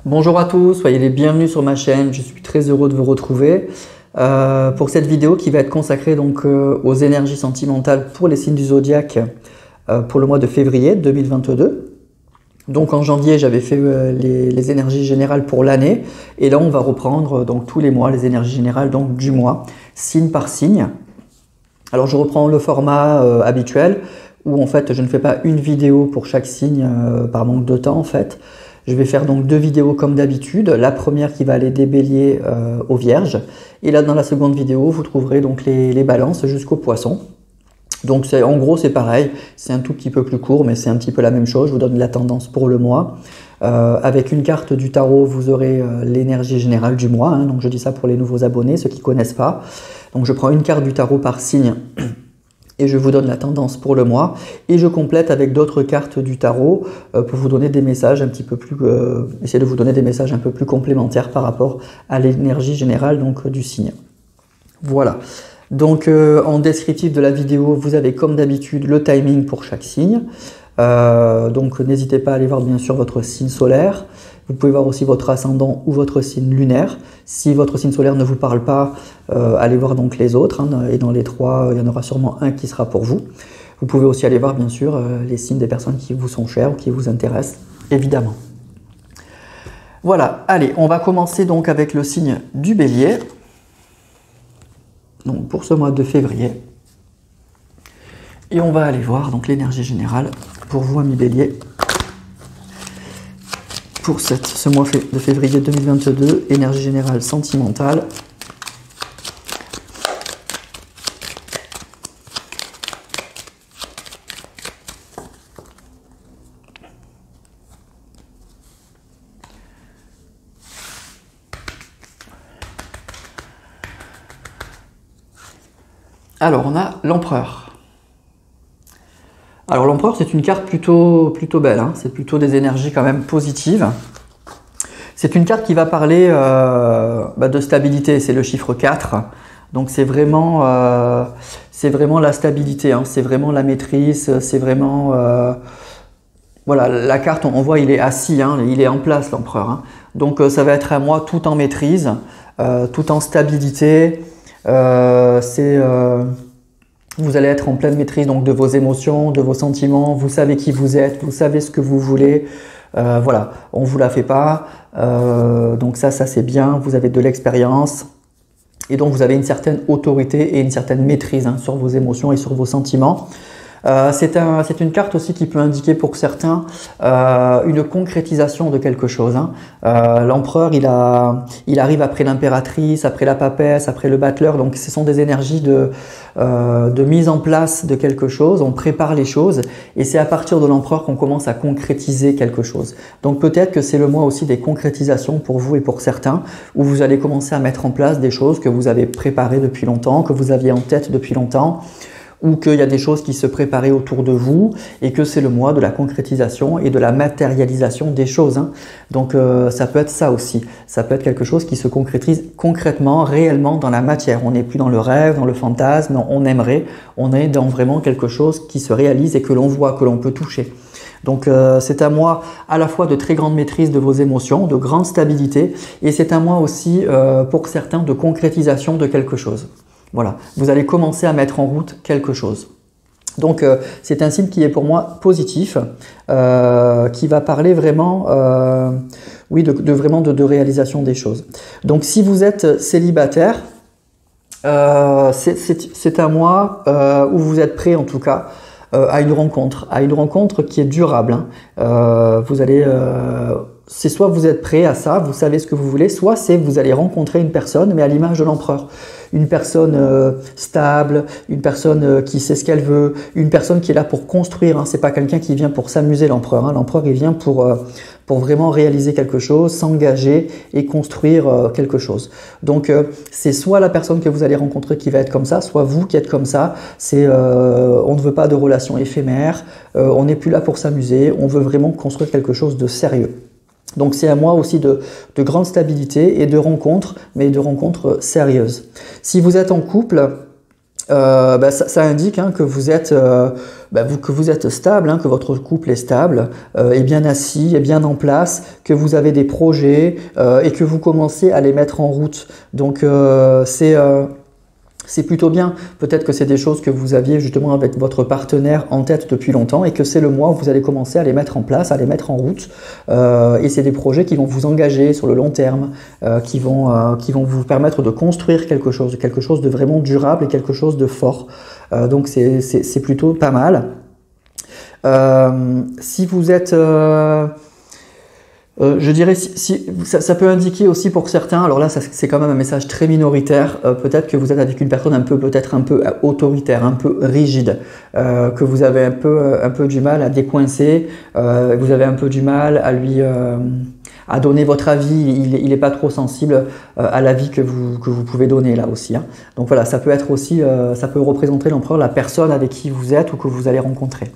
Bonjour à tous, soyez les bienvenus sur ma chaîne, je suis très heureux de vous retrouver pour cette vidéo qui va être consacrée donc aux énergies sentimentales pour les signes du zodiaque pour le mois de février 2022. Donc en janvier j'avais fait les énergies générales pour l'année et là on va reprendre donc tous les mois les énergies générales donc du mois, signe par signe. Alors je reprends le format habituel où en fait je ne fais pas une vidéo pour chaque signe par manque de temps en fait. Je vais faire donc deux vidéos comme d'habitude, la première qui va aller des béliers aux vierges, et là dans la seconde vidéo vous trouverez donc les balances jusqu'aux poissons. Donc en gros c'est pareil, c'est un tout petit peu plus court mais c'est un petit peu la même chose, je vous donne la tendance pour le mois. Avec une carte du tarot vous aurez l'énergie générale du mois, hein, donc je dis ça pour les nouveaux abonnés, ceux qui ne connaissent pas. Donc je prends une carte du tarot par signe et je vous donne la tendance pour le mois et je complète avec d'autres cartes du tarot pour vous donner des messages un petit peu plus essayer de vous donner des messages un peu plus complémentaires par rapport à l'énergie générale donc du signe. Voilà. Donc en descriptif de la vidéo, vous avez comme d'habitude le timing pour chaque signe. Donc n'hésitez pas à aller voir bien sûr votre signe solaire. Vous pouvez voir aussi votre ascendant ou votre signe lunaire. Si votre signe solaire ne vous parle pas, allez voir donc les autres. Hein, et dans les trois, il y en aura sûrement un qui sera pour vous. Vous pouvez aussi aller voir bien sûr les signes des personnes qui vous sont chères ou qui vous intéressent, évidemment. Voilà, allez, on va commencer donc avec le signe du bélier. Donc pour ce mois de février. Et on va aller voir donc l'énergie générale pour vous, amis bélier. Pour ce mois de février 2022, énergie générale sentimentale. Alors on a l'empereur. Alors l'empereur c'est une carte plutôt belle, hein. C'est plutôt des énergies quand même positives. C'est une carte qui va parler de stabilité, c'est le chiffre 4. Donc c'est vraiment la stabilité, hein. C'est vraiment la maîtrise, c'est vraiment... voilà, la carte on voit il est assis, hein, il est en place l'empereur. Hein. Donc ça va être un mois tout en maîtrise, tout en stabilité. Vous allez être en pleine maîtrise donc de vos émotions, de vos sentiments, vous savez qui vous êtes, vous savez ce que vous voulez, voilà, on ne vous la fait pas, donc ça c'est bien, vous avez de l'expérience et donc vous avez une certaine autorité et une certaine maîtrise hein, sur vos émotions et sur vos sentiments. C'est une carte aussi qui peut indiquer pour certains une concrétisation de quelque chose. Hein. L'empereur, il arrive après l'impératrice, après la papesse, après le battleur. Donc ce sont des énergies de mise en place de quelque chose. On prépare les choses et c'est à partir de l'empereur qu'on commence à concrétiser quelque chose. Donc peut-être que c'est le mois aussi des concrétisations pour vous et pour certains où vous allez commencer à mettre en place des choses que vous avez préparées depuis longtemps, que vous aviez en tête depuis longtemps, ou qu'il y a des choses qui se préparaient autour de vous et que c'est le mois de la concrétisation et de la matérialisation des choses. Hein. Donc ça peut être ça aussi, ça peut être quelque chose qui se concrétise concrètement, réellement dans la matière. On n'est plus dans le rêve, dans le fantasme, on aimerait, on est dans vraiment quelque chose qui se réalise et que l'on voit, que l'on peut toucher. Donc c'est un mois à la fois de très grande maîtrise de vos émotions, de grande stabilité et c'est un mois aussi pour certains de concrétisation de quelque chose. Voilà, vous allez commencer à mettre en route quelque chose. Donc c'est un signe qui est pour moi positif, qui va parler vraiment, oui, de réalisation des choses. Donc si vous êtes célibataire, c'est un mois où vous êtes prêt en tout cas à une rencontre qui est durable. Hein. Vous allez... c'est soit vous êtes prêt à ça, vous savez ce que vous voulez, soit c'est vous allez rencontrer une personne, mais à l'image de l'empereur. Une personne stable, une personne qui sait ce qu'elle veut, une personne qui est là pour construire. Hein. C'est pas quelqu'un qui vient pour s'amuser l'empereur. Hein. L'empereur il vient pour vraiment réaliser quelque chose, s'engager et construire quelque chose. Donc c'est soit la personne que vous allez rencontrer qui va être comme ça, soit vous qui êtes comme ça. C'est on ne veut pas de relations éphémères, on n'est plus là pour s'amuser, on veut vraiment construire quelque chose de sérieux. Donc c'est un mois aussi de grande stabilité et de rencontres, mais de rencontres sérieuses. Si vous êtes en couple, ça indique hein, que vous êtes, que vous êtes stable, hein, que votre couple est stable, est bien assis, est bien en place, que vous avez des projets et que vous commencez à les mettre en route. Donc c'est plutôt bien. Peut-être que c'est des choses que vous aviez justement avec votre partenaire en tête depuis longtemps et que c'est le mois où vous allez commencer à les mettre en place, à les mettre en route. Et c'est des projets qui vont vous engager sur le long terme, qui vont vous permettre de construire quelque chose de vraiment durable et quelque chose de fort. Donc c'est plutôt pas mal. Si vous êtes... je dirais si ça peut indiquer aussi pour certains, alors là c'est quand même un message très minoritaire, peut-être que vous êtes avec une personne peut-être un peu autoritaire, un peu rigide, que vous avez un peu du mal à décoincer, vous avez un peu du mal à lui à donner votre avis, il est pas trop sensible à l'avis que vous pouvez donner là aussi. Hein. Donc voilà, ça peut être aussi, ça peut représenter l'empereur, la personne avec qui vous êtes ou que vous allez rencontrer.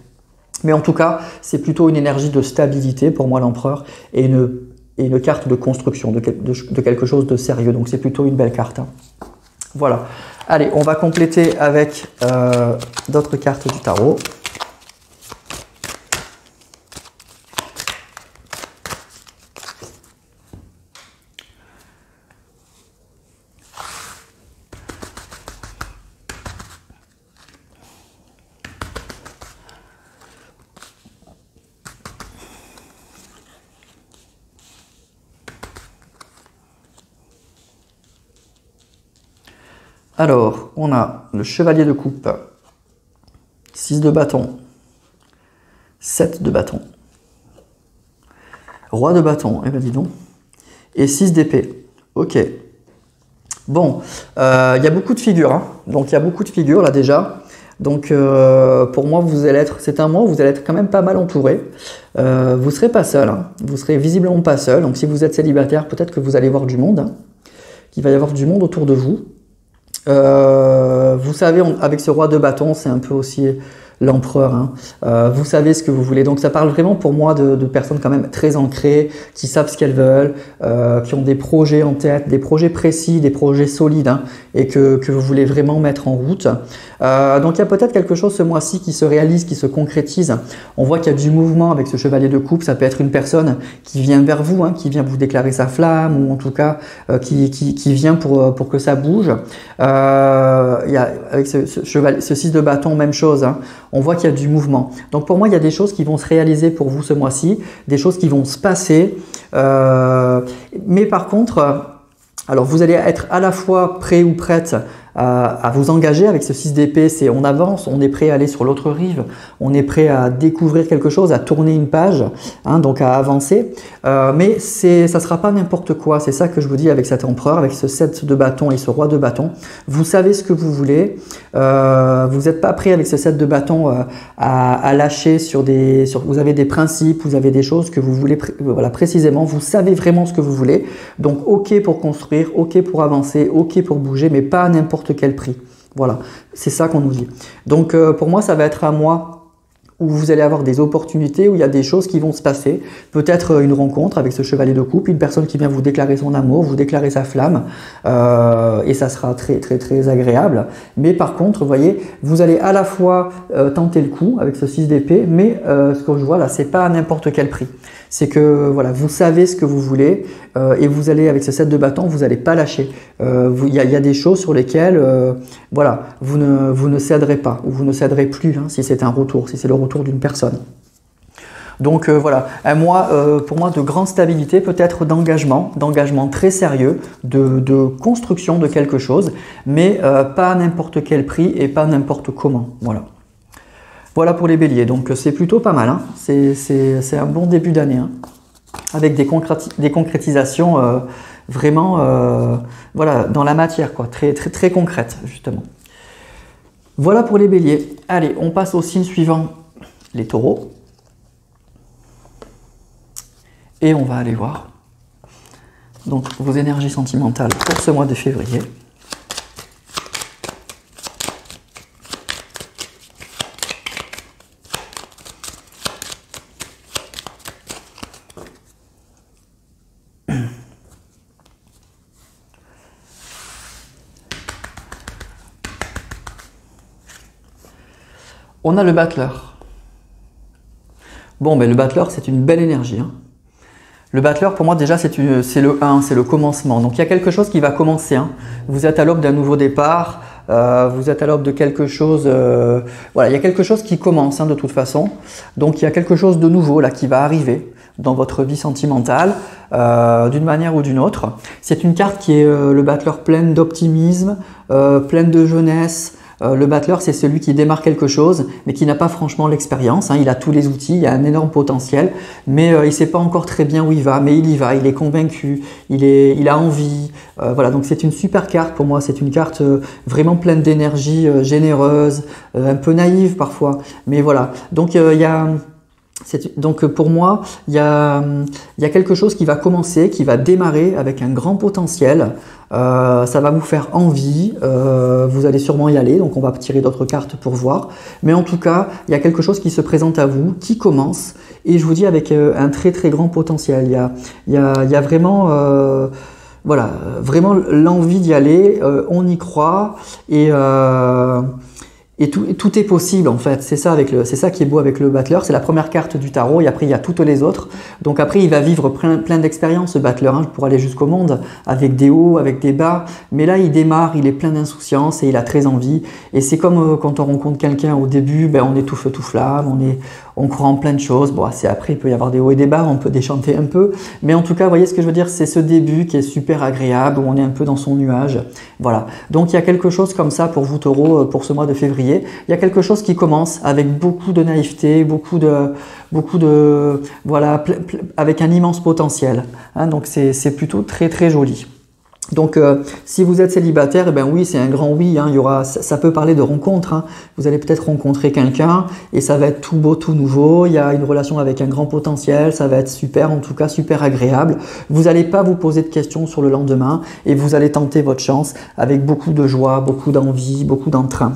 Mais en tout cas, c'est plutôt une énergie de stabilité pour moi l'empereur et une carte de construction, de quelque chose de sérieux. Donc c'est plutôt une belle carte. Hein. Voilà. Allez, on va compléter avec d'autres cartes du tarot. Alors, on a le chevalier de coupe, 6 de bâton, 7 de bâton, roi de bâton, eh ben dis donc, et 6 d'épée. Ok. Bon, il y a beaucoup de figures, hein. Donc il y a beaucoup de figures là déjà. Donc pour moi, c'est un mois où vous allez être quand même pas mal entouré. Vous serez pas seul, hein. Vous serez visiblement pas seul. Donc si vous êtes célibataire, peut-être que vous allez voir du monde, hein. Qu'il va y avoir du monde autour de vous. Vous savez, avec ce roi de bâton, c'est un peu aussi l'empereur. Hein. Vous savez ce que vous voulez. Donc ça parle vraiment pour moi de personnes quand même très ancrées, qui savent ce qu'elles veulent, qui ont des projets en tête, des projets précis, des projets solides, hein, et que vous voulez vraiment mettre en route. Donc il y a peut-être quelque chose ce mois-ci qui se réalise, qui se concrétise. On voit qu'il y a du mouvement avec ce chevalier de coupe. Ça peut être une personne qui vient vers vous, hein, qui vient vous déclarer sa flamme, ou en tout cas qui vient pour que ça bouge. Il y a, avec ce 6 de bâton, même chose. Hein. On voit qu'il y a du mouvement. Donc pour moi, il y a des choses qui vont se réaliser pour vous ce mois-ci, des choses qui vont se passer. Mais par contre, alors vous allez être à la fois prêt ou prête à vous engager avec ce 6 d'épée. C'est on avance, on est prêt à aller sur l'autre rive, on est prêt à découvrir quelque chose, à tourner une page, hein, donc à avancer. Mais ça sera pas n'importe quoi. C'est ça que je vous dis avec cet empereur, avec ce 7 de bâton et ce roi de bâton. Vous savez ce que vous voulez. Vous n'êtes pas prêt avec ce 7 de bâton à lâcher vous avez des principes, vous avez des choses que vous voulez voilà, précisément. Vous savez vraiment ce que vous voulez. Donc ok pour construire, ok pour avancer, ok pour bouger, mais pas à n'importe quel prix. Voilà, c'est ça qu'on nous dit. Donc pour moi, ça va être un mois où vous allez avoir des opportunités, où il y a des choses qui vont se passer. Peut-être une rencontre avec ce chevalier de coupe, une personne qui vient vous déclarer son amour, vous déclarer sa flamme, et ça sera très très très agréable. Mais par contre, vous voyez, vous allez à la fois tenter le coup avec ce 6 d'épée, mais ce que je vois là, c'est pas à n'importe quel prix. C'est que voilà, vous savez ce que vous voulez et vous allez avec ce 7 de bâton, vous n'allez pas lâcher. Il y a des choses sur lesquelles voilà, vous ne céderez pas ou vous ne céderez plus, hein, si c'est un retour, si c'est le retour d'une personne. Donc voilà, un mois pour moi de grande stabilité, peut-être d'engagement très sérieux, de construction de quelque chose, mais pas à n'importe quel prix et pas n'importe comment. Voilà. Voilà pour les béliers, donc c'est plutôt pas mal, hein. C'est un bon début d'année, hein. Avec des concrétisations vraiment voilà, dans la matière, quoi, très, très, très concrètes justement. Voilà pour les béliers. Allez, on passe au signe suivant, les taureaux. Et on va aller voir donc vos énergies sentimentales pour ce mois de février. On a le battleur. Bon, ben, le battleur, c'est une belle énergie, hein. Le battleur, pour moi, déjà, c'est le 1, c'est le commencement. Donc, il y a quelque chose qui va commencer, hein. Vous êtes à l'aube d'un nouveau départ, vous êtes à l'aube de quelque chose. Voilà, il y a quelque chose qui commence, hein, de toute façon. Donc, il y a quelque chose de nouveau là qui va arriver dans votre vie sentimentale, d'une manière ou d'une autre. C'est une carte qui est le battleur pleine d'optimisme, pleine de jeunesse. Le battleur, c'est celui qui démarre quelque chose, mais qui n'a pas franchement l'expérience, hein. Il a tous les outils, il a un énorme potentiel, mais il ne sait pas encore très bien où il va, mais il y va, il est convaincu, il a envie. Voilà, donc c'est une super carte pour moi, c'est une carte vraiment pleine d'énergie, généreuse, un peu naïve parfois, mais voilà. Donc donc pour moi, il y a quelque chose qui va commencer, qui va démarrer avec un grand potentiel. Ça va vous faire envie, vous allez sûrement y aller, donc on va tirer d'autres cartes pour voir. Mais en tout cas, il y a quelque chose qui se présente à vous, qui commence, et je vous dis avec un très très grand potentiel. Il y a vraiment, voilà, vraiment l'envie d'y aller, on y croit, et tout est possible en fait, c'est ça qui est beau avec le battleur, c'est la première carte du tarot et après il y a toutes les autres. Donc après il va vivre plein d'expériences ce battleur, hein, pour aller jusqu'au monde, avec des hauts, avec des bas. Mais là il démarre, il est plein d'insouciance et il a très envie. Et c'est comme quand on rencontre quelqu'un au début, ben, on est tout feu tout flamme, on croit en plein de choses. Bon, c'est après il peut y avoir des hauts et des bas, on peut déchanter un peu. Mais en tout cas, vous voyez ce que je veux dire, c'est ce début qui est super agréable, où on est un peu dans son nuage. Voilà, donc il y a quelque chose comme ça pour vous taureaux, pour ce mois de février. Il y a quelque chose qui commence avec beaucoup de naïveté, beaucoup de voilà, avec un immense potentiel, hein, donc c'est plutôt très très joli. Donc si vous êtes célibataire, eh ben oui, c'est un grand oui, hein, ça peut parler de rencontre, hein. Vous allez peut-être rencontrer quelqu'un et ça va être tout beau, tout nouveau, il y a une relation avec un grand potentiel, ça va être super, en tout cas super agréable. Vous n'allez pas vous poser de questions sur le lendemain et vous allez tenter votre chance avec beaucoup de joie, beaucoup d'envie, beaucoup d'entrain.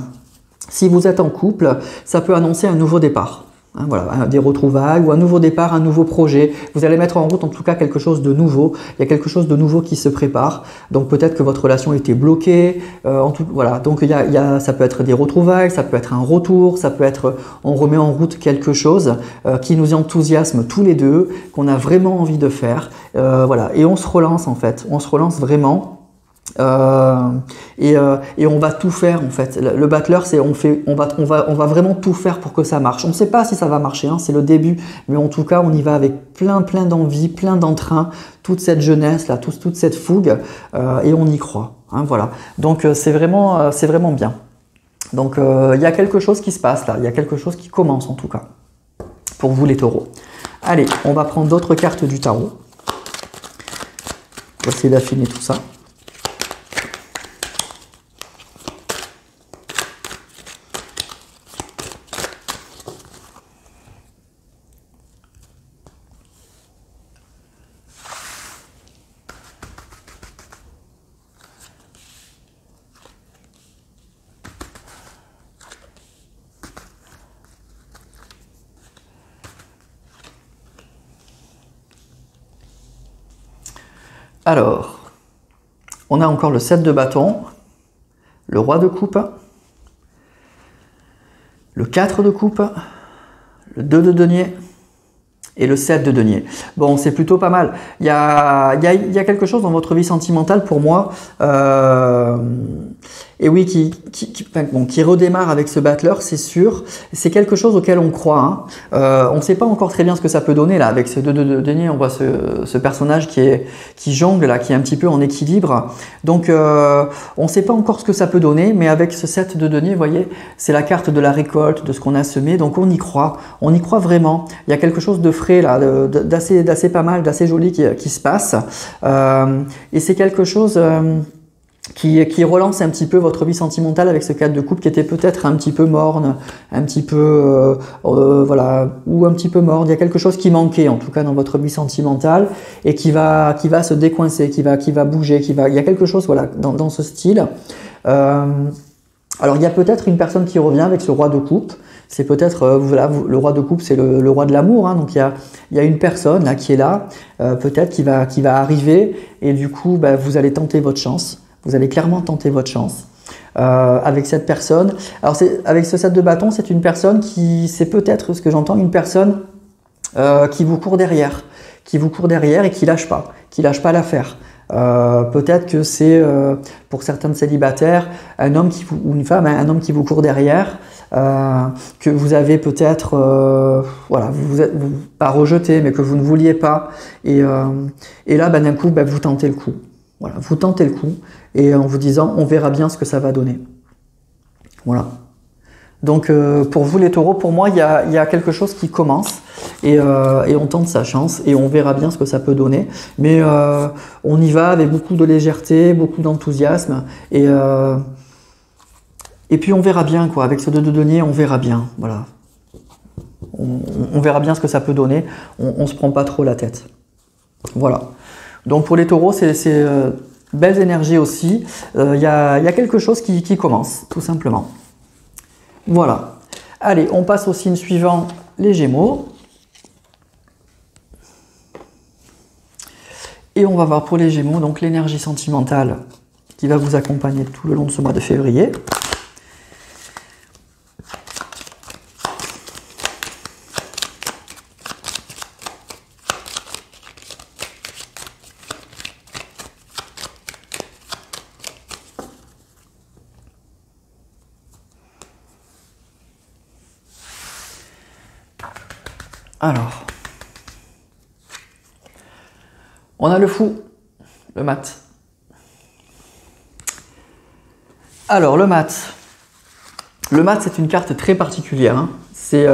Si vous êtes en couple, ça peut annoncer un nouveau départ. Hein, voilà, des retrouvailles ou un nouveau départ, un nouveau projet. Vous allez mettre en route en tout cas quelque chose de nouveau. Il y a quelque chose de nouveau qui se prépare. Donc peut-être que votre relation était bloquée. Voilà. Donc ça peut être des retrouvailles, ça peut être un retour, ça peut être on remet en route quelque chose qui nous enthousiasme tous les deux, qu'on a vraiment envie de faire. Voilà. Et on se relance en fait. On se relance vraiment. Et on va tout faire en fait. Le battleur, c'est on va vraiment tout faire pour que ça marche. On ne sait pas si ça va marcher, hein, c'est le début, mais en tout cas on y va avec plein d'envie, plein d'entrain, toute cette jeunesse là, toute cette fougue, et on y croit, hein, voilà. Donc c'est vraiment bien. Donc il y a quelque chose qui se passe là, il y a quelque chose qui commence en tout cas pour vous les taureaux. Allez, on va prendre d'autres cartes du tarot. On va essayer d'affiner tout ça. Alors, on a encore le 7 de bâton, le roi de coupe, le 4 de coupe, le 2 de denier et le 7 de denier. Bon, c'est plutôt pas mal. Il y a quelque chose dans votre vie sentimentale pour moi, et oui, qui redémarre avec ce battleur, c'est sûr. C'est quelque chose auquel on croit, hein. On ne sait pas encore très bien ce que ça peut donner là. Avec ce 2 de denier, on voit ce personnage qui jongle là, qui est un petit peu en équilibre. Donc, on ne sait pas encore ce que ça peut donner, mais avec ce 7 de denier, vous voyez, c'est la carte de la récolte, de ce qu'on a semé. Donc, on y croit vraiment. Il y a quelque chose de frais là, d'assez pas mal, d'assez joli qui se passe. Et c'est quelque chose qui relance un petit peu votre vie sentimentale avec ce 4 de coupe qui était peut-être un petit peu morne, un petit peu voilà, ou un petit peu morne. Il y a quelque chose qui manquait en tout cas dans votre vie sentimentale et qui va se décoincer, qui va bouger, il y a quelque chose voilà dans ce style. Alors il y a peut-être une personne qui revient avec ce roi de coupe. C'est peut-être voilà, le roi de coupe, c'est le roi de l'amour, hein, donc il y a une personne là qui est là, peut-être qui va arriver et du coup bah, vous allez tenter votre chance. Vous allez clairement tenter votre chance. avec cette personne. Alors avec ce 7 de bâton, c'est une personne c'est peut-être ce que j'entends, une personne qui vous court derrière et qui lâche pas l'affaire. Peut-être que c'est pour certains célibataires un homme ou une femme, un homme qui vous court derrière, que vous avez peut-être voilà, vous pas rejeté, mais que vous ne vouliez pas, et là d'un coup vous tentez le coup. Voilà, vous tentez le coup et en vous disant on verra bien ce que ça va donner. Voilà. Donc pour vous les taureaux, pour moi il y a quelque chose qui commence et on tente sa chance et on verra bien ce que ça peut donner. Mais on y va avec beaucoup de légèreté, beaucoup d'enthousiasme et puis on verra bien quoi. Avec ce 2 de denier, on verra bien. Voilà. On verra bien ce que ça peut donner. On se prend pas trop la tête. Voilà. Donc pour les taureaux, c'est belles énergies aussi. Il y a quelque chose qui commence, tout simplement. Voilà. Allez, on passe au signe suivant, les Gémeaux. Et on va voir pour les Gémeaux, donc l'énergie sentimentale qui va vous accompagner tout le long de ce mois de février. Alors, on a le fou, le mat. Alors, le mat. Le mat, c'est une carte très particulière. Hein. C'est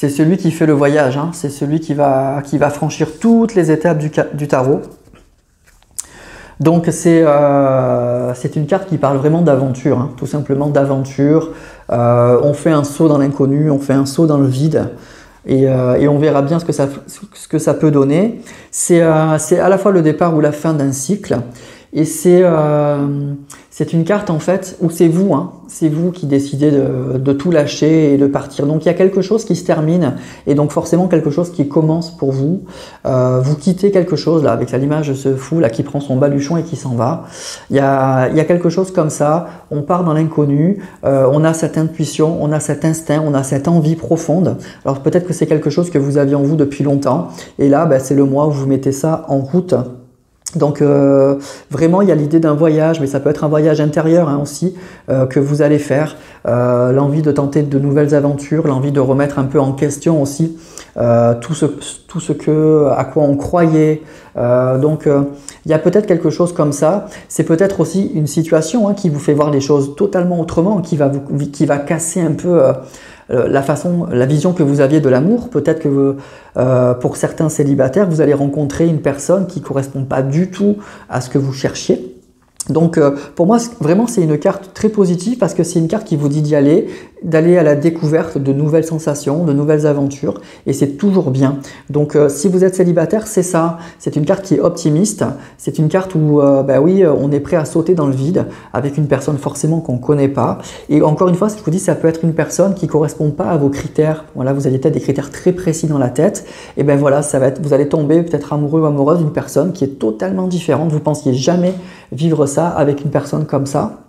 celui qui fait le voyage. Hein. C'est celui qui va franchir toutes les étapes du tarot. Donc, c'est une carte qui parle vraiment d'aventure. Hein. Tout simplement d'aventure. On fait un saut dans l'inconnu, on fait un saut dans le vide. Et on verra bien ce que ça peut donner. C'est à la fois le départ ou la fin d'un cycle. Et c'est une carte en fait où c'est vous, hein, c'est vous qui décidez de tout lâcher et de partir. Donc il y a quelque chose qui se termine et donc forcément quelque chose qui commence pour vous. Vous quittez quelque chose là avec l'image de ce fou là qui prend son baluchon et qui s'en va. Il y a quelque chose comme ça. On part dans l'inconnu. On a cette intuition, on a cet instinct, on a cette envie profonde. Alors peut-être que c'est quelque chose que vous aviez en vous depuis longtemps. Et là, c'est le mois où vous mettez ça en route. Donc vraiment il y a l'idée d'un voyage, mais ça peut être un voyage intérieur hein, aussi que vous allez faire, l'envie de tenter de nouvelles aventures, l'envie de remettre un peu en question aussi tout ce à quoi on croyait. Donc il y a peut-être quelque chose comme ça. C'est peut-être aussi une situation hein, qui vous fait voir les choses totalement autrement, qui va casser un peu la vision que vous aviez de l'amour. Peut-être que pour certains célibataires, vous allez rencontrer une personne qui ne correspond pas du tout à ce que vous cherchiez. Donc pour moi vraiment c'est une carte très positive parce que c'est une carte qui vous dit d'aller à la découverte de nouvelles sensations, de nouvelles aventures et c'est toujours bien. Donc si vous êtes célibataire, c'est ça, c'est une carte qui est optimiste, c'est une carte où oui, on est prêt à sauter dans le vide avec une personne forcément qu'on ne connaît pas et encore une fois, ce que je vous dis, ça peut être une personne qui ne correspond pas à vos critères. Voilà, vous avez peut-être des critères très précis dans la tête et voilà, vous allez tomber peut-être amoureux ou amoureuse d'une personne qui est totalement différente, vous pensiez jamais vivre ça avec une personne comme ça.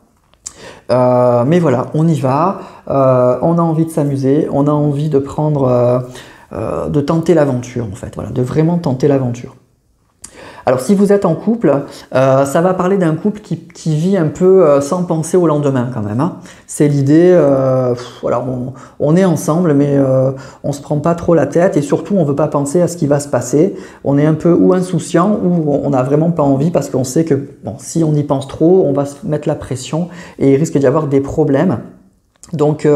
Mais voilà, on y va, on a envie de s'amuser, on a envie de de tenter l'aventure en fait, voilà, de vraiment tenter l'aventure. Alors si vous êtes en couple, ça va parler d'un couple qui vit un peu sans penser au lendemain quand même. Hein. C'est l'idée, voilà, on est ensemble mais on se prend pas trop la tête et surtout on veut pas penser à ce qui va se passer. On est un peu ou insouciant ou on n'a vraiment pas envie parce qu'on sait que bon, si on y pense trop, on va se mettre la pression et il risque d'y avoir des problèmes. Donc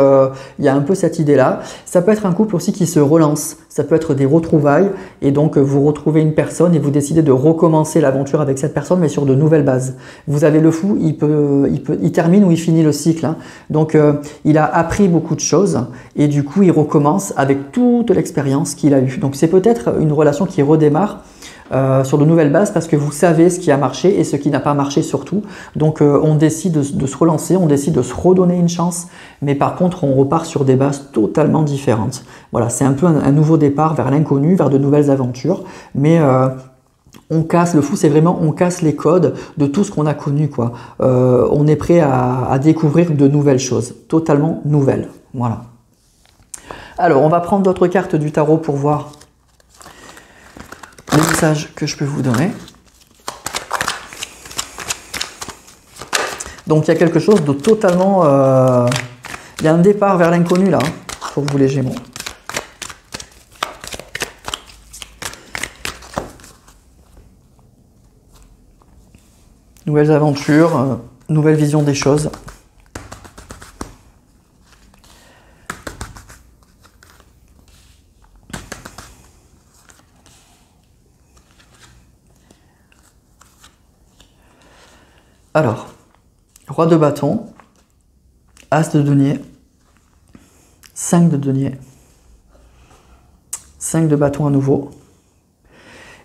il y a un peu cette idée-là. Ça peut être un couple aussi qui se relance, ça peut être des retrouvailles et donc vous retrouvez une personne et vous décidez de recommencer l'aventure avec cette personne mais sur de nouvelles bases. Vous avez le fou, il termine ou il finit le cycle. Hein. Donc il a appris beaucoup de choses et du coup il recommence avec toute l'expérience qu'il a eue. Donc c'est peut-être une relation qui redémarre sur de nouvelles bases parce que vous savez ce qui a marché et ce qui n'a pas marché surtout. Donc on décide de se relancer, on décide de se redonner une chance, mais par contre on repart sur des bases totalement différentes. Voilà, c'est un peu un nouveau départ vers l'inconnu, vers de nouvelles aventures, mais on casse, le fou c'est vraiment on casse les codes de tout ce qu'on a connu quoi. On est prêt à découvrir de nouvelles choses, totalement nouvelles. Voilà. Alors on va prendre d'autres cartes du tarot pour voir les messages que je peux vous donner. Donc il y a quelque chose de totalement... il y a un départ vers l'inconnu là, pour vous les Gémeaux. Nouvelles aventures, nouvelle vision des choses. Alors, roi de bâton, as de denier, 5 de denier, 5 de bâton à nouveau,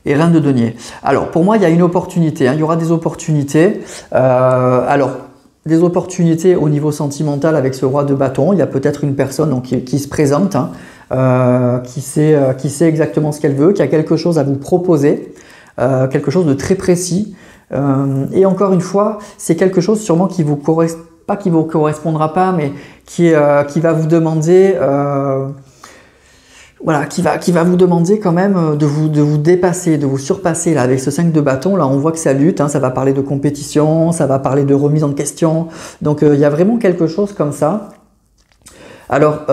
et reine de denier. Alors, pour moi, il y a une opportunité, hein, il y aura des opportunités. Alors, des opportunités au niveau sentimental avec ce roi de bâton. Il y a peut-être une personne donc, qui se présente, hein, qui sait exactement ce qu'elle veut, qui a quelque chose à vous proposer, quelque chose de très précis. Et encore une fois, c'est quelque chose sûrement qui vous pas qui vous correspondra pas, mais qui va vous demander, voilà, qui va vous demander quand même de vous dépasser, de vous surpasser là avec ce 5 de bâton. Là, on voit que ça lutte, hein, ça va parler de compétition, ça va parler de remise en question. Donc, il y a vraiment quelque chose comme ça. Alors,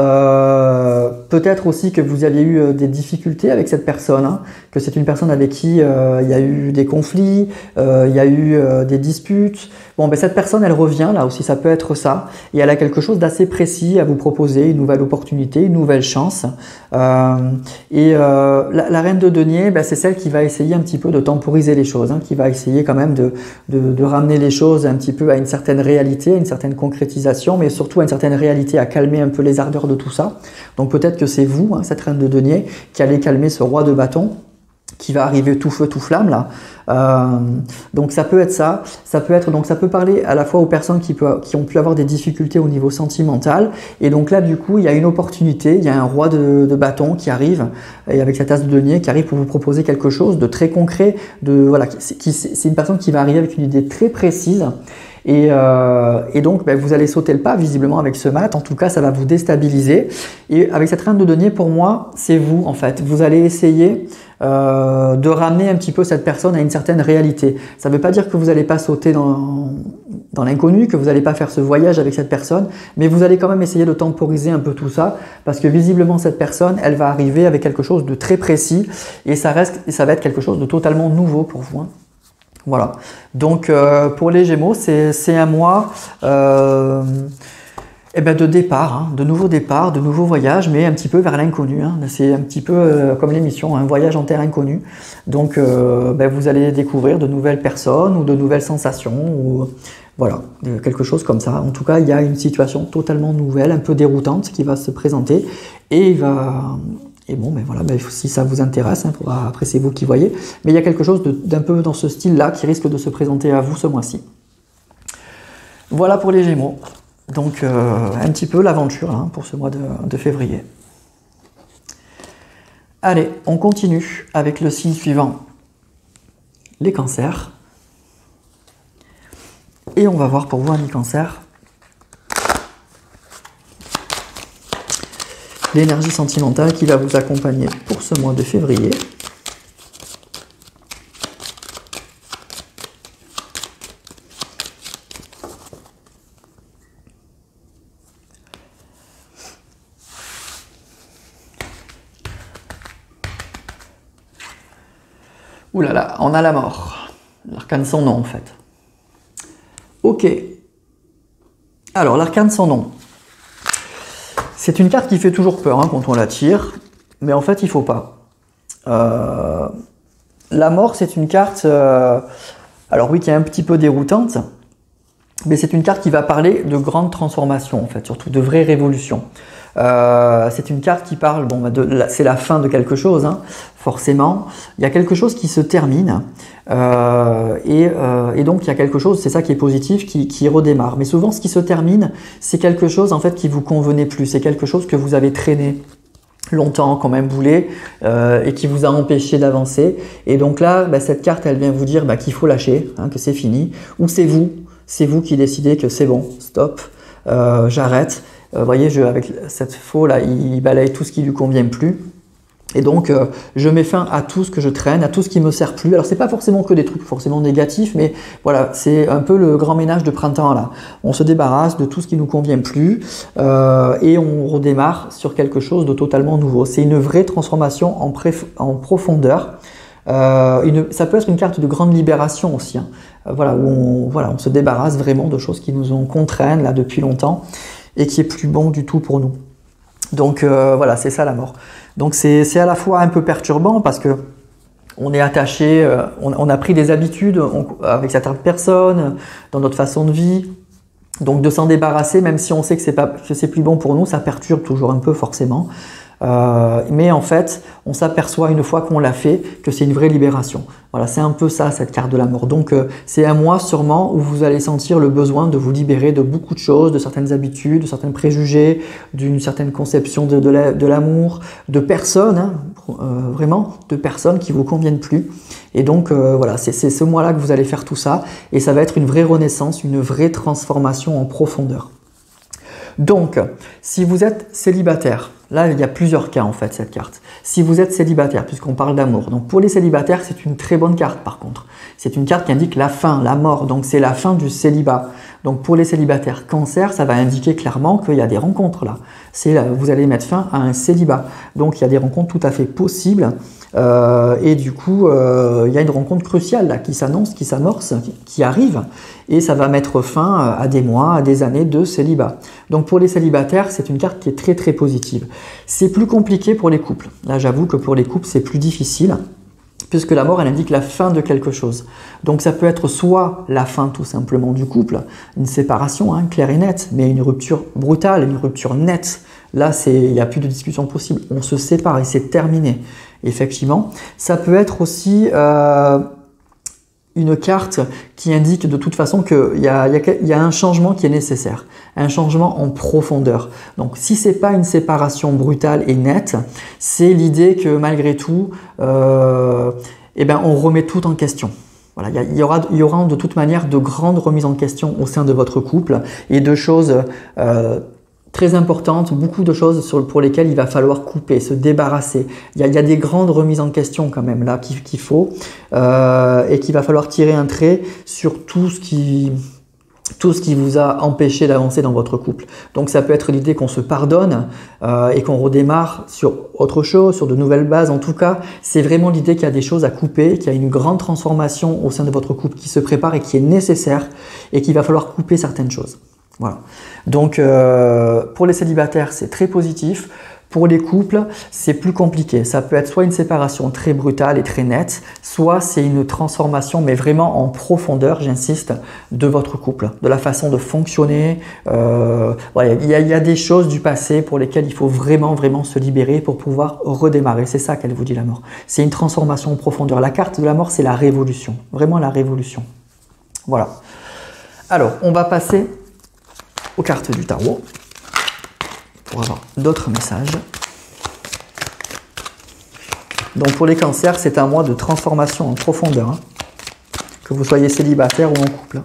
peut-être aussi que vous aviez eu des difficultés avec cette personne, hein, que c'est une personne avec qui il y a eu des conflits, il y a eu des disputes. Bon, ben cette personne, elle revient, là aussi, ça peut être ça, et elle a quelque chose d'assez précis à vous proposer, une nouvelle opportunité, une nouvelle chance. La reine de denier, ben, c'est celle qui va essayer un petit peu de temporiser les choses, hein, qui va essayer quand même de ramener les choses un petit peu à une certaine réalité, à une certaine concrétisation, mais surtout à une certaine réalité, à calmer un peu les ardeurs de tout ça. Donc peut-être que c'est vous, hein, cette reine de denier, qui allez calmer ce roi de bâton, qui va arriver tout feu tout flamme là. Donc ça peut être ça, ça peut parler à la fois aux personnes qui ont pu avoir des difficultés au niveau sentimental, et donc là du coup il y a une opportunité, il y a un roi de bâton qui arrive, et avec cette as de denier qui arrive pour vous proposer quelque chose de très concret, voilà, c'est une personne qui va arriver avec une idée très précise. Et donc ben, vous allez sauter le pas visiblement avec ce mat, en tout cas ça va vous déstabiliser, et avec cette reine de denier, pour moi c'est vous en fait, vous allez essayer de ramener un petit peu cette personne à une certaine réalité. Ça ne veut pas dire que vous n'allez pas sauter dans l'inconnu, que vous n'allez pas faire ce voyage avec cette personne, mais vous allez quand même essayer de temporiser un peu tout ça, parce que visiblement cette personne, elle va arriver avec quelque chose de très précis, et ça va être quelque chose de totalement nouveau pour vous, hein. Voilà, donc pour les Gémeaux, c'est un mois de départ, hein, de nouveaux départs, de nouveaux voyages, mais un petit peu vers l'inconnu, hein. C'est un petit peu comme l'émission, un voyage en terre inconnue. Donc vous allez découvrir de nouvelles personnes ou de nouvelles sensations, ou voilà, quelque chose comme ça. En tout cas, il y a une situation totalement nouvelle, un peu déroutante qui va se présenter, et si ça vous intéresse, hein, après c'est vous qui voyez, mais il y a quelque chose d'un peu dans ce style-là qui risque de se présenter à vous ce mois-ci. Voilà pour les Gémeaux. Donc un petit peu l'aventure, hein, pour ce mois de février. Allez, on continue avec le signe suivant, les cancers. Et on va voir pour vous, amis cancers, l'énergie sentimentale qui va vous accompagner pour ce mois de février. Ouh là là, on a la mort. L'arcane sans nom en fait. Ok. Alors l'arcane sans nom. C'est une carte qui fait toujours peur, hein, quand on la tire, mais en fait il faut pas. La mort, c'est une carte, alors oui, qui est un petit peu déroutante, mais c'est une carte qui va parler de grandes transformations en fait, surtout de vraies révolutions. C'est une carte qui parle, c'est la fin de quelque chose, hein, forcément. Il y a quelque chose qui se termine, et donc il y a quelque chose, c'est ça qui est positif, qui redémarre. Mais souvent, ce qui se termine, c'est quelque chose en fait qui vous convenait plus, c'est quelque chose que vous avez traîné longtemps comme un boulet et qui vous a empêché d'avancer. Et donc là, cette carte, elle vient vous dire qu'il faut lâcher, que c'est fini. Ou c'est vous qui décidez que c'est bon, stop, j'arrête. Voyez, avec cette faux là, il balaye tout ce qui lui convient plus. Et donc, je mets fin à tout ce que je traîne, à tout ce qui me sert plus. Alors, c'est pas forcément que des trucs forcément négatifs, mais voilà, c'est un peu le grand ménage de printemps là. On se débarrasse de tout ce qui nous convient plus et on redémarre sur quelque chose de totalement nouveau. C'est une vraie transformation en profondeur. Ça peut être une carte de grande libération aussi, voilà, où on se débarrasse vraiment de choses qui nous ont contraints là depuis longtemps et qui est plus bon du tout pour nous. Donc voilà, c'est ça la mort. Donc c'est à la fois un peu perturbant parce que on est attaché, on a pris des habitudes avec certaines personnes dans notre façon de vie. Donc de s'en débarrasser, même si on sait que c'est plus bon pour nous, ça perturbe toujours un peu forcément. Mais en fait, on s'aperçoit une fois qu'on l'a fait que c'est une vraie libération. Voilà, c'est un peu ça cette carte de la mort. Donc c'est un mois sûrement où vous allez sentir le besoin de vous libérer de beaucoup de choses, de certaines habitudes, de certains préjugés, d'une certaine conception de l'amour, de personnes, vraiment, de personnes qui vous conviennent plus. Et donc voilà, c'est ce mois-là que vous allez faire tout ça et ça va être une vraie renaissance, une vraie transformation en profondeur. Donc, si vous êtes célibataire, là il y a plusieurs cas en fait cette carte. Si vous êtes célibataire, puisqu'on parle d'amour, donc pour les célibataires c'est une très bonne carte par contre. C'est une carte qui indique la fin, la mort, donc c'est la fin du célibat. Donc pour les célibataires Cancer, ça va indiquer clairement qu'il y a des rencontres là. Vous allez mettre fin à un célibat. Donc il y a des rencontres tout à fait possibles. Et du coup, il y a une rencontre cruciale là, qui s'annonce, qui s'amorce, qui arrive, et ça va mettre fin à des mois, à des années de célibat. Donc pour les célibataires, c'est une carte qui est très très positive. C'est plus compliqué pour les couples. Là, j'avoue que pour les couples, c'est plus difficile, puisque la mort, elle indique la fin de quelque chose. Donc ça peut être soit la fin tout simplement du couple, une séparation claire et nette, mais une rupture brutale, une rupture nette. Là, il n'y a plus de discussion possible. On se sépare et c'est terminé. Effectivement, ça peut être aussi une carte qui indique de toute façon qu'il y a un changement qui est nécessaire, un changement en profondeur. Donc si c'est pas une séparation brutale et nette, c'est l'idée que malgré tout, on remet tout en question. Voilà, il y aura de toute manière de grandes remises en question au sein de votre couple et de choses très importantes, beaucoup de choses pour lesquelles il va falloir couper, se débarrasser. Il y a des grandes remises en question quand même là qu'il faut et qu'il va falloir tirer un trait sur tout ce qui vous a empêché d'avancer dans votre couple. Donc ça peut être l'idée qu'on se pardonne et qu'on redémarre sur autre chose, sur de nouvelles bases. En tout cas, c'est vraiment l'idée qu'il y a des choses à couper, qu'il y a une grande transformation au sein de votre couple qui se prépare et qui est nécessaire et qu'il va falloir couper certaines choses. Voilà. Donc pour les célibataires, c'est très positif. Pour les couples, c'est plus compliqué. Ça peut être soit une séparation très brutale et très nette, soit c'est une transformation, mais vraiment en profondeur, j'insiste, de votre couple, de la façon de fonctionner. Voilà, il y a des choses du passé pour lesquelles il faut vraiment, vraiment se libérer pour pouvoir redémarrer. C'est ça qu'elle vous dit la mort. C'est une transformation en profondeur. La carte de la mort, c'est la révolution. Vraiment la révolution. Voilà. Alors, on va passer aux cartes du tarot pour avoir d'autres messages. Donc pour les cancers, c'est un mois de transformation en profondeur, que vous soyez célibataire ou en couple.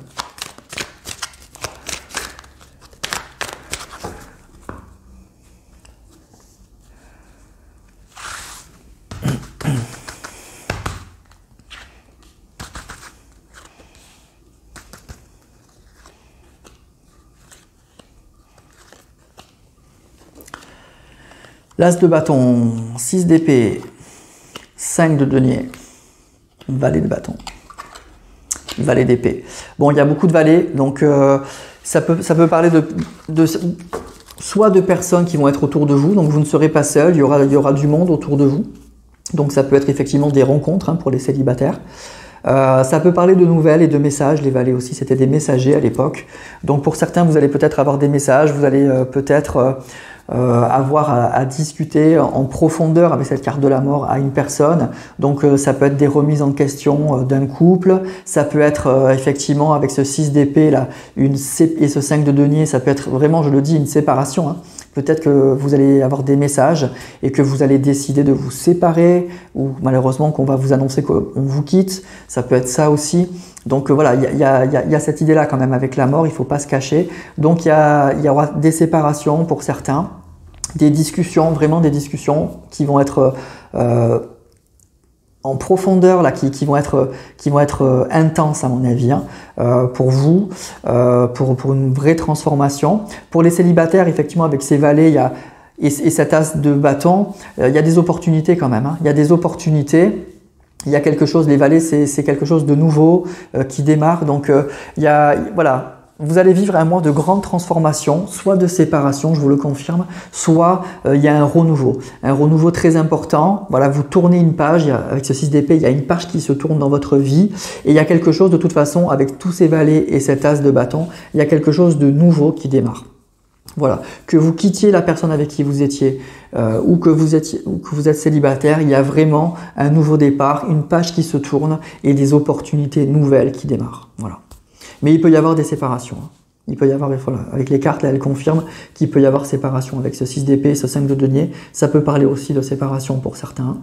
L'as de bâton, 6 d'épée, 5 de denier, valet de bâton, valet d'épée. Bon, il y a beaucoup de valets, donc ça peut parler soit de personnes qui vont être autour de vous, donc vous ne serez pas seul, il y aura du monde autour de vous. Donc ça peut être effectivement des rencontres pour les célibataires. Ça peut parler de nouvelles et de messages. Les valets aussi, c'était des messagers à l'époque. Donc pour certains, vous allez peut-être avoir des messages, vous allez peut-être avoir à discuter en profondeur avec cette carte de la mort à une personne. Donc ça peut être des remises en question d'un couple, ça peut être effectivement avec ce 6 d'épée là, et ce 5 de denier, ça peut être vraiment, je le dis, une séparation, Peut-être que vous allez avoir des messages et que vous allez décider de vous séparer ou malheureusement qu'on va vous annoncer qu'on vous quitte. Ça peut être ça aussi. Donc voilà, il y a cette idée-là quand même avec la mort, il ne faut pas se cacher. Donc il y aura des séparations pour certains, des discussions, vraiment des discussions qui vont être en profondeur là, qui vont être intenses à mon avis pour vous, pour une vraie transformation. Pour les célibataires, effectivement, avec ces valets, et cet as de bâton, il y a des opportunités quand même. Il y a des opportunités. Il y a quelque chose. Les valets, c'est quelque chose de nouveau qui démarre. Donc voilà. Vous allez vivre un mois de grande transformation, soit de séparation, je vous le confirme, soit il y a un renouveau très important. Voilà, vous tournez une page, avec ce 6 d'épée, il y a une page qui se tourne dans votre vie et il y a quelque chose de toute façon, avec tous ces valets et cet as de bâton, il y a quelque chose de nouveau qui démarre. Voilà, que vous quittiez la personne avec qui vous étiez ou que vous êtes célibataire, il y a vraiment un nouveau départ, une page qui se tourne et des opportunités nouvelles qui démarrent. Voilà. Mais il peut y avoir des séparations. Il peut y avoir, voilà, avec les cartes, là, elles confirment qu'il peut y avoir séparation. Avec ce 6 d'épée, ce 5 de denier, ça peut parler aussi de séparation pour certains.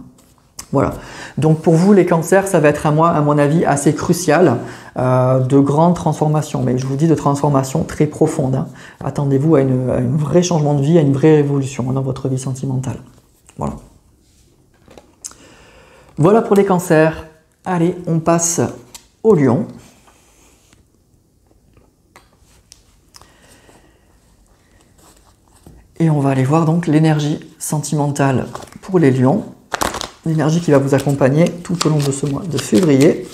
Voilà. Donc pour vous, les cancers, ça va être un mois, à mon avis, assez crucial, de grandes transformations. Mais je vous dis de transformations très profondes. Attendez-vous à un vrai changement de vie, à une vraie révolution dans votre vie sentimentale. Voilà. Voilà pour les cancers. Allez, on passe au lion. Et on va aller voir donc l'énergie sentimentale pour les lions, l'énergie qui va vous accompagner tout au long de ce mois de février.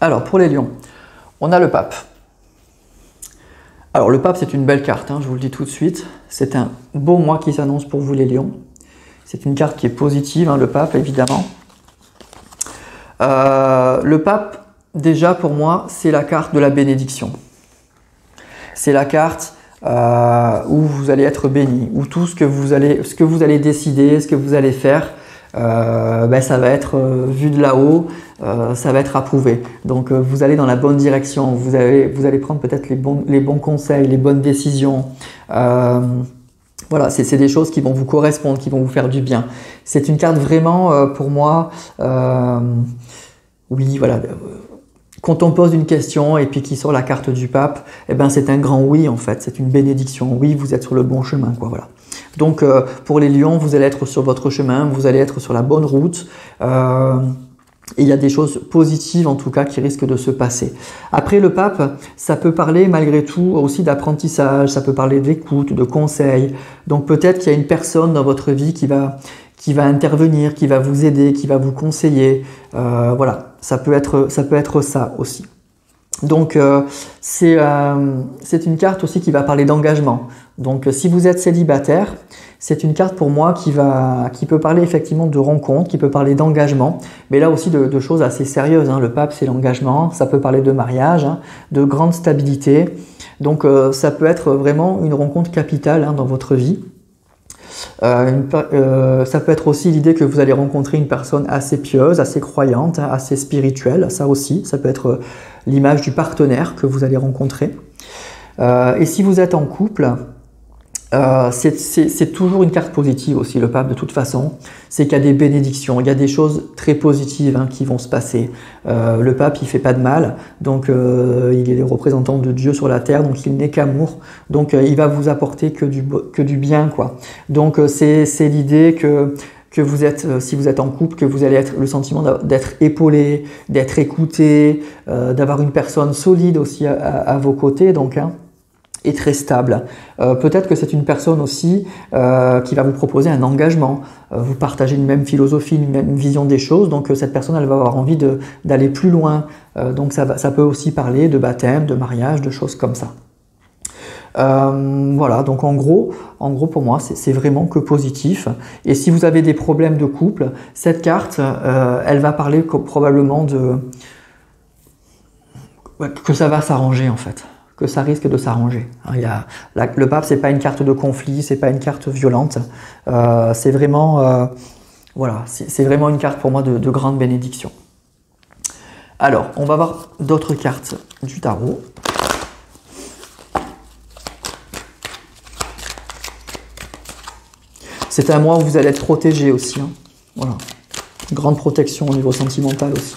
Alors pour les lions, on a le pape. Alors le pape, c'est une belle carte, je vous le dis tout de suite. C'est un beau mois qui s'annonce pour vous les lions. C'est une carte qui est positive, le pape évidemment. Le pape, déjà pour moi, c'est la carte de la bénédiction. C'est la carte où vous allez être béni, où tout ce que vous allez décider, ce que vous allez faire, ça va être vu de là-haut, ça va être approuvé. Donc vous allez dans la bonne direction, vous allez prendre peut-être les bons conseils, les bonnes décisions. Voilà, c'est des choses qui vont vous correspondre, qui vont vous faire du bien. C'est une carte vraiment pour moi, oui, voilà. Quand on pose une question et puis qu'il sort la carte du pape, c'est un grand oui en fait, c'est une bénédiction. Oui, vous êtes sur le bon chemin, quoi, voilà. Donc pour les lions, vous allez être sur votre chemin, vous allez être sur la bonne route. Et il y a des choses positives en tout cas qui risquent de se passer. Après le pape, ça peut parler malgré tout aussi d'apprentissage, ça peut parler d'écoute, de conseils. Donc peut-être qu'il y a une personne dans votre vie qui va intervenir, qui va vous aider, qui va vous conseiller. Voilà, ça peut être ça aussi. Donc c'est une carte aussi qui va parler d'engagement. Donc si vous êtes célibataire, c'est une carte pour moi qui peut parler effectivement de rencontres, qui peut parler d'engagement, mais là aussi de choses assez sérieuses. Le pape, c'est l'engagement, ça peut parler de mariage, de grande stabilité. Donc ça peut être vraiment une rencontre capitale dans votre vie. Ça peut être aussi l'idée que vous allez rencontrer une personne assez pieuse, assez croyante, assez spirituelle. Ça aussi, ça peut être l'image du partenaire que vous allez rencontrer. Et si vous êtes en couple, c'est toujours une carte positive aussi, le pape, de toute façon. C'est qu'il y a des bénédictions, il y a des choses très positives qui vont se passer. Le pape, il fait pas de mal, donc il est le représentant de Dieu sur la terre, donc il n'est qu'amour. Donc il va vous apporter que du bien, quoi. Donc c'est l'idée que vous êtes, si vous êtes en couple, que vous allez être le sentiment d'être épaulé, d'être écouté, d'avoir une personne solide aussi à vos côtés, donc et très stable. Peut-être que c'est une personne aussi qui va vous proposer un engagement. Vous partagez une même philosophie, une même vision des choses, donc cette personne, elle va avoir envie d'aller plus loin. Donc ça peut aussi parler de baptême, de mariage, de choses comme ça. Voilà, donc en gros pour moi, c'est vraiment que positif. Et si vous avez des problèmes de couple, cette carte, elle va parler probablement que ça va s'arranger en fait. que ça risque de s'arranger. Le pape, c'est pas une carte de conflit, c'est pas une carte violente. C'est vraiment, voilà, c'est vraiment une carte pour moi de grande bénédiction. Alors, on va voir d'autres cartes du tarot. C'est un mois où vous allez être protégé aussi. Hein. Voilà. Grande protection au niveau sentimental aussi.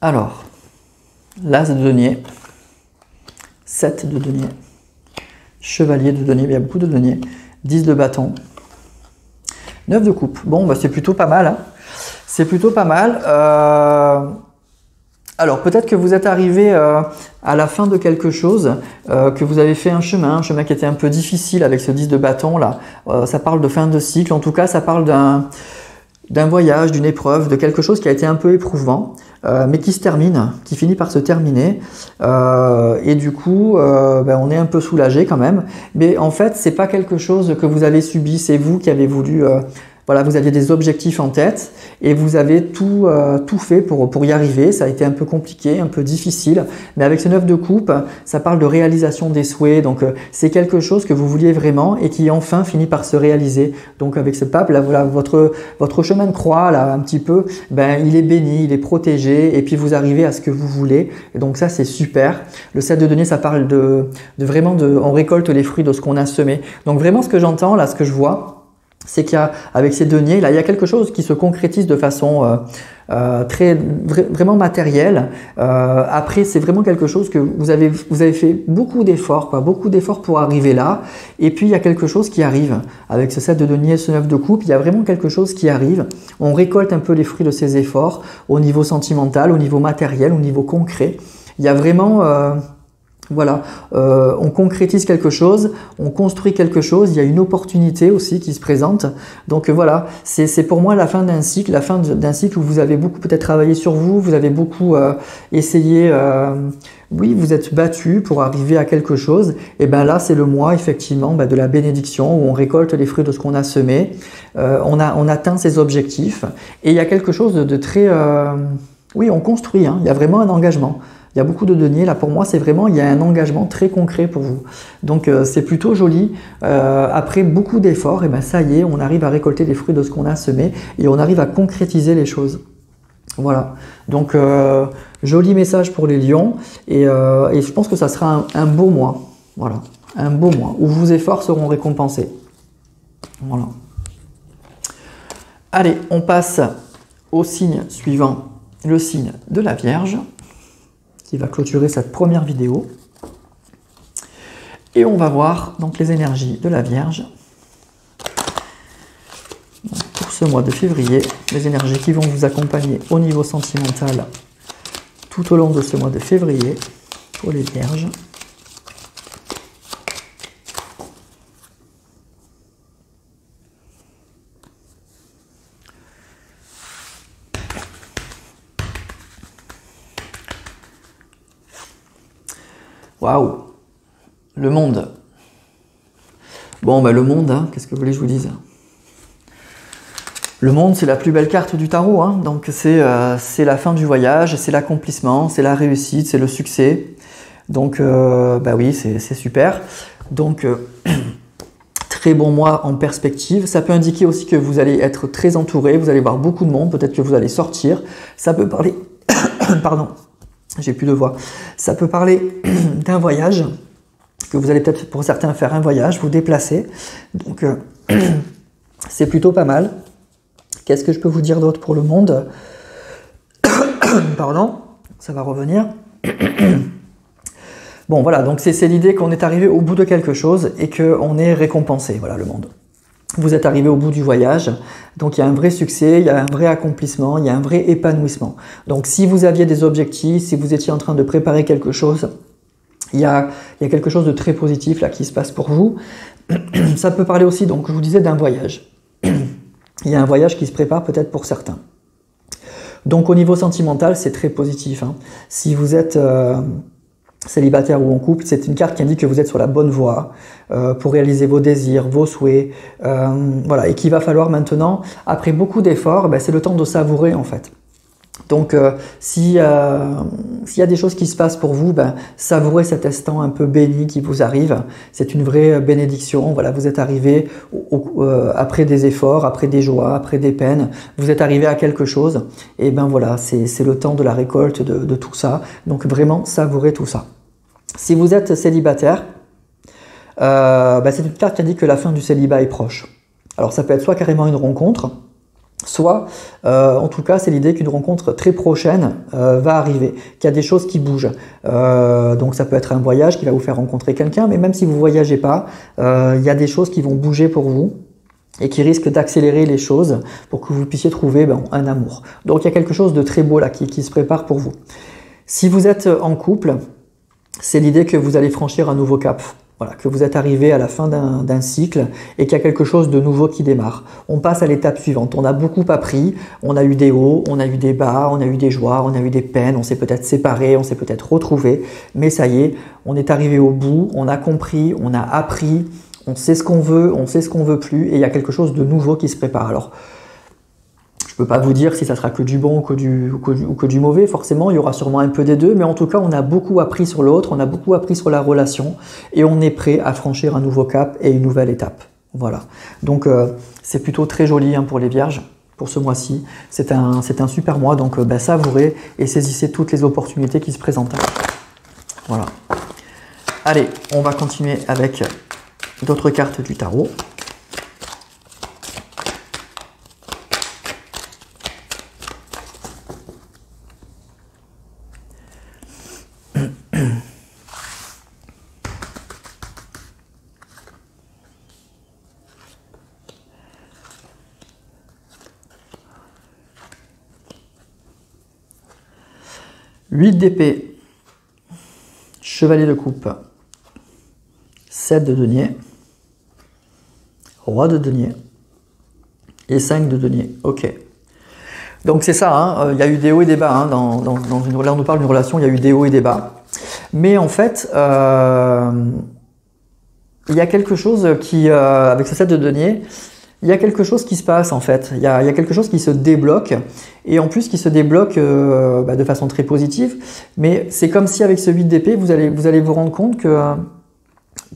Alors, l'As de denier, 7 de denier, Chevalier de denier, il y a beaucoup de deniers, 10 de bâton, 9 de coupe. Bon, bah, c'est plutôt pas mal. Hein. C'est plutôt pas mal. Alors, peut-être que vous êtes arrivé à la fin de quelque chose, que vous avez fait un chemin qui était un peu difficile avec ce 10 de bâton là. Ça parle de fin de cycle, en tout cas, ça parle d'un voyage, d'une épreuve, de quelque chose qui a été un peu éprouvant, mais qui se termine, qui finit par se terminer. Et du coup, ben, on est un peu soulagé quand même. Mais en fait, c'est pas quelque chose que vous avez subi, c'est vous qui avez voulu... voilà, vous aviez des objectifs en tête et vous avez tout fait pour y arriver. Ça a été un peu compliqué, un peu difficile, mais avec ce 9 de coupe, ça parle de réalisation des souhaits. Donc c'est quelque chose que vous vouliez vraiment et qui enfin finit par se réaliser. Donc avec ce pape, là, voilà, votre chemin de croix, là, un petit peu, ben il est béni, il est protégé et puis vous arrivez à ce que vous voulez. Et donc ça c'est super. Le 7 de denier, ça parle de vraiment on récolte les fruits de ce qu'on a semé. Donc vraiment ce que j'entends là, ce que je vois, c'est qu'il y a, avec ces deniers, là, il y a quelque chose qui se concrétise de façon vraiment matérielle. Après, c'est vraiment quelque chose que vous avez fait beaucoup d'efforts, beaucoup d'efforts pour arriver là. Et puis, il y a quelque chose qui arrive. Avec ce 7 de denier, ce 9 de coupe, il y a vraiment quelque chose qui arrive. On récolte un peu les fruits de ces efforts au niveau sentimental, au niveau matériel, au niveau concret. Il y a vraiment... voilà, on concrétise quelque chose, on construit quelque chose, il y a une opportunité aussi qui se présente. Donc voilà, c'est pour moi la fin d'un cycle, où vous avez beaucoup peut-être travaillé sur vous, vous avez beaucoup essayé, oui, vous êtes battu pour arriver à quelque chose. Et ben là, c'est le mois effectivement de la bénédiction où on récolte les fruits de ce qu'on a semé, on atteint ses objectifs et il y a quelque chose de très, oui, on construit, hein, il y a vraiment un engagement. Il y a beaucoup de deniers, là pour moi c'est vraiment, il y a un engagement très concret pour vous. Donc c'est plutôt joli. Après beaucoup d'efforts, et ben ça y est, on arrive à récolter les fruits de ce qu'on a semé et on arrive à concrétiser les choses. Voilà, donc joli message pour les lions et je pense que ça sera un beau mois. Voilà, un beau mois où vos efforts seront récompensés. Voilà. Allez, on passe au signe suivant, le signe de la Vierge, qui va clôturer cette première vidéo. Et on va voir donc les énergies de la Vierge pour ce mois de février, les énergies qui vont vous accompagner au niveau sentimental tout au long de ce mois de février pour les Vierges. Waouh, le monde. Bon, le monde, hein, qu'est-ce que vous voulez que je vous dise? Le monde, c'est la plus belle carte du tarot. Hein, donc, c'est la fin du voyage, c'est l'accomplissement, c'est la réussite, c'est le succès. Donc, oui, c'est super. Donc, très bon mois en perspective. Ça peut indiquer aussi que vous allez être très entouré, vous allez voir beaucoup de monde, peut-être que vous allez sortir. Ça peut parler... Pardon. J'ai plus de voix. Ça peut parler d'un voyage, que vous allez peut-être pour certains faire un voyage, vous déplacer. Donc c'est plutôt pas mal. Qu'est-ce que je peux vous dire d'autre pour le monde? Pardon, ça va revenir. Bon voilà, donc c'est l'idée qu'on est arrivé au bout de quelque chose et qu'on est récompensé, voilà le monde. Vous êtes arrivé au bout du voyage, donc il y a un vrai succès, il y a un vrai accomplissement, il y a un vrai épanouissement. Donc si vous aviez des objectifs, si vous étiez en train de préparer quelque chose, il y a quelque chose de très positif là qui se passe pour vous. Ça peut parler aussi, donc je vous disais, d'un voyage. Il y a un voyage qui se prépare peut-être pour certains. Donc au niveau sentimental, c'est très positif, hein. Si vous êtes célibataire ou en couple, c'est une carte qui indique que vous êtes sur la bonne voie pour réaliser vos désirs, vos souhaits, voilà, et qu'il va falloir maintenant, après beaucoup d'efforts, c'est le temps de savourer en fait. Donc s'il y a des choses qui se passent pour vous, savourez cet instant un peu béni qui vous arrive. C'est une vraie bénédiction. Voilà, vous êtes arrivé après des efforts, après des joies, après des peines, vous êtes arrivé à quelque chose. Et voilà, c'est le temps de la récolte de tout ça. Donc vraiment, savourez tout ça. Si vous êtes célibataire, c'est une carte qui indique que la fin du célibat est proche. Alors ça peut être soit carrément une rencontre, soit, en tout cas, c'est l'idée qu'une rencontre très prochaine va arriver, qu'il y a des choses qui bougent. Donc ça peut être un voyage qui va vous faire rencontrer quelqu'un, mais même si vous ne voyagez pas, il y a des choses qui vont bouger pour vous et qui risquent d'accélérer les choses pour que vous puissiez trouver un amour. Donc il y a quelque chose de très beau là qui se prépare pour vous. Si vous êtes en couple, c'est l'idée que vous allez franchir un nouveau cap. Voilà, que vous êtes arrivé à la fin d'un cycle et qu'il y a quelque chose de nouveau qui démarre. On passe à l'étape suivante. On a beaucoup appris, on a eu des hauts, on a eu des bas, on a eu des joies, on a eu des peines, on s'est peut-être séparés, on s'est peut-être retrouvés, mais ça y est, on est arrivé au bout, on a compris, on a appris, on sait ce qu'on veut, on sait ce qu'on veut plus et il y a quelque chose de nouveau qui se prépare. Alors, je ne peux pas vous dire si ça sera que du bon ou que du mauvais, forcément, il y aura sûrement un peu des deux, mais en tout cas, on a beaucoup appris sur l'autre, on a beaucoup appris sur la relation, et on est prêt à franchir un nouveau cap et une nouvelle étape. Voilà. Donc, c'est plutôt très joli pour les vierges, pour ce mois-ci. C'est un super mois, donc savourez et saisissez toutes les opportunités qui se présentent. Voilà. Allez, on va continuer avec d'autres cartes du tarot. Huit d'épée, chevalier de coupe, 7 de denier, roi de denier et 5 de denier. Ok. Donc c'est ça, il y a eu des hauts et des bas. Là on nous parle d'une relation, il y a eu des hauts et des bas. Mais en fait, il y a quelque chose qui, avec ce 7 de denier, il y a quelque chose qui se passe en fait, il y a quelque chose qui se débloque et en plus qui se débloque de façon très positive, mais c'est comme si avec ce 8 d'épée, vous allez vous rendre compte que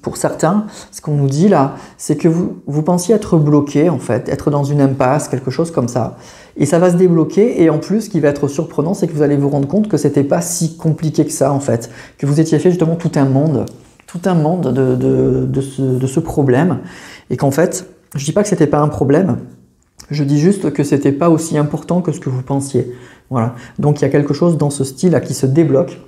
pour certains, ce qu'on nous dit là, c'est que vous pensiez être bloqué en fait, être dans une impasse, quelque chose comme ça, et ça va se débloquer et en plus ce qui va être surprenant, c'est que vous allez vous rendre compte que c'était pas si compliqué que ça en fait, que vous étiez fait justement tout un monde de ce problème et qu'en fait, je dis pas que c'était pas un problème, je dis juste que c'était pas aussi important que ce que vous pensiez. Voilà. Donc il y a quelque chose dans ce style-là qui se débloque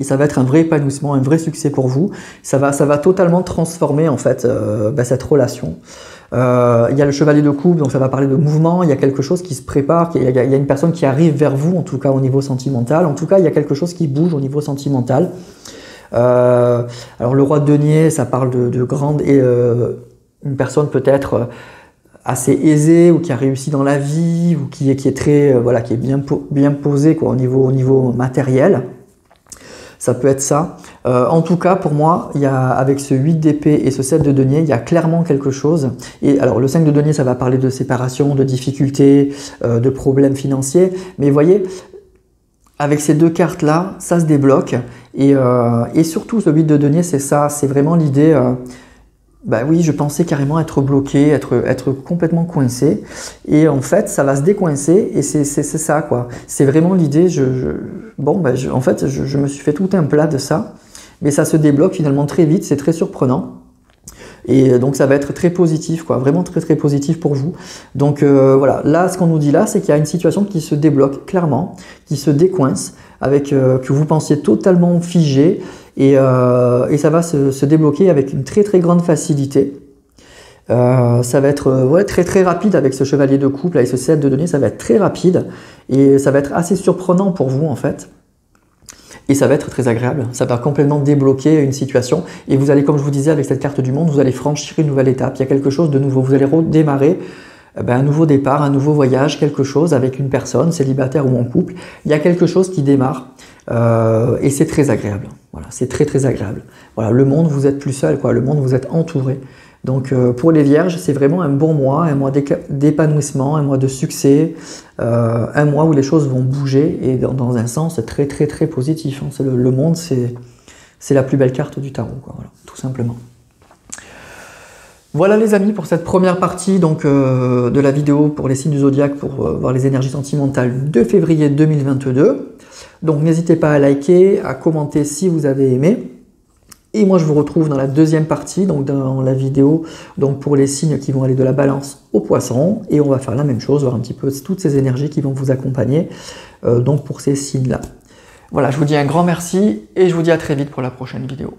et ça va être un vrai épanouissement, un vrai succès pour vous. Ça va totalement transformer en fait cette relation. Il y a le chevalier de coupe, donc ça va parler de mouvement. Il y a quelque chose qui se prépare. Il y a une personne qui arrive vers vous, en tout cas au niveau sentimental. En tout cas, il y a quelque chose qui bouge au niveau sentimental. Alors le roi de denier, ça parle de grande et une personne peut-être assez aisée ou qui a réussi dans la vie ou qui est très qui est bien posée quoi au niveau matériel. Ça peut être ça. En tout cas, pour moi, il y a avec ce 8 d'épée et ce 7 de denier, il y a clairement quelque chose. Et alors, le 5 de denier, ça va parler de séparation, de difficultés, de problèmes financiers. Mais vous voyez, avec ces deux cartes-là, ça se débloque. Et surtout, ce 8 de denier, c'est ça. C'est vraiment l'idée... oui, je pensais carrément être bloqué, être complètement coincé. Et en fait, ça va se décoincer et c'est ça, quoi. C'est vraiment l'idée, en fait, je me suis fait tout un plat de ça. Mais ça se débloque finalement très vite, c'est très surprenant. Et donc, ça va être très positif, quoi. Vraiment très, très positif pour vous. Donc, voilà. Là, ce qu'on nous dit là, c'est qu'il y a une situation qui se débloque clairement, qui se décoince, avec que vous pensiez totalement figé. Et ça va se débloquer avec une très très grande facilité. Ça va être très très rapide avec ce chevalier de coupe, avec ce 7 de denier, ça va être très rapide et ça va être assez surprenant pour vous en fait. Et ça va être très agréable, ça va complètement débloquer une situation et vous allez, comme je vous disais avec cette carte du monde, vous allez franchir une nouvelle étape, il y a quelque chose de nouveau, vous allez redémarrer un nouveau départ, un nouveau voyage, quelque chose avec une personne, célibataire ou en couple. Il y a quelque chose qui démarre et c'est très agréable. Voilà, c'est très très agréable. Voilà, le monde, vous êtes plus seul, quoi. Le monde, vous êtes entouré. Donc pour les vierges, c'est vraiment un bon mois, un mois d'épanouissement, un mois de succès, un mois où les choses vont bouger et dans un sens très très très positif. Hein. Le monde, c'est la plus belle carte du tarot, quoi. Voilà, tout simplement. Voilà les amis pour cette première partie donc, de la vidéo pour les signes du zodiaque pour voir les énergies sentimentales de février 2022. Donc n'hésitez pas à liker, à commenter si vous avez aimé. Et moi je vous retrouve dans la deuxième partie, donc dans la vidéo donc pour les signes qui vont aller de la balance au poisson. Et on va faire la même chose, voir un petit peu toutes ces énergies qui vont vous accompagner donc pour ces signes-là. Voilà, je vous dis un grand merci et je vous dis à très vite pour la prochaine vidéo.